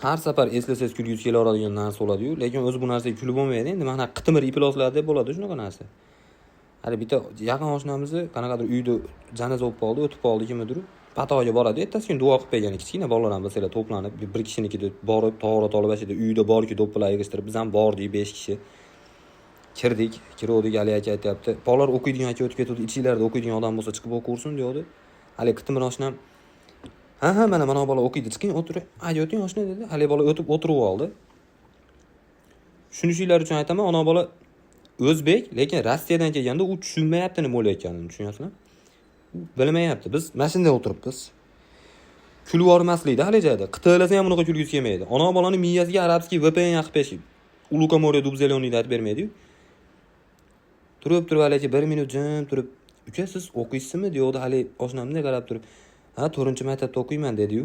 har safar eslasangiz kulgingiz kelaveradigan narsa bo'ladi-yu, lekin o'zi bu narsaga kulib bo'lmaydi. Endi mana qitimir iploqlar deb bo'ladi shunaqa narsa. Hali bitta yaqin oshnamizni qanaqadir uyda janoza bo'lib qoldi, o'tib qoldi kimdir. Patoga boradi, ertasi kuni duo qilib qo'ygan kichkina bolalar ham bo'lsalar to'planib, bir kishinikida borib, to'g'ri olib ashada uyda borki do'ppilar yig'ishtirib, biz ham bordik 5 kishi. Kirdik, kiruvdik, hali aytyapti. Bolalar o'qiydigan aka o'tib ketdi, ichinglarda o'qiydigan odam bo'lsa chiqib o'qursin, deydi. Hali qitimir oshnam ha, mana bola o'qiydi, chiqing, o'tiring. Ayting oshna dedi. Hali bola o'tib o'tirib oldi. Shunishinglar uchun aytaman, ona bola o'zbek, lekin Rossiyadan kelganda u tushunmayapti nima bo'layotganini, tushunyapsizmi? Bilmayapti. Biz mashinada o'tiribmiz. Kulib yormaslikda hali joyda. Qita'lasam ham unaqa kulgisi kelmaydi. Ona bolaning miyasiga arabskiy VPN yaqib peshib. Uluka Moria Dubzeloniyni aytib bermaydi-yu. Turib hali 1 minut jim turib, "Uka, siz o'qiysizmi?" deydi hali oshnamga qarab turib. "Ha, 4-maktabda o'qiyman" dedi-yu.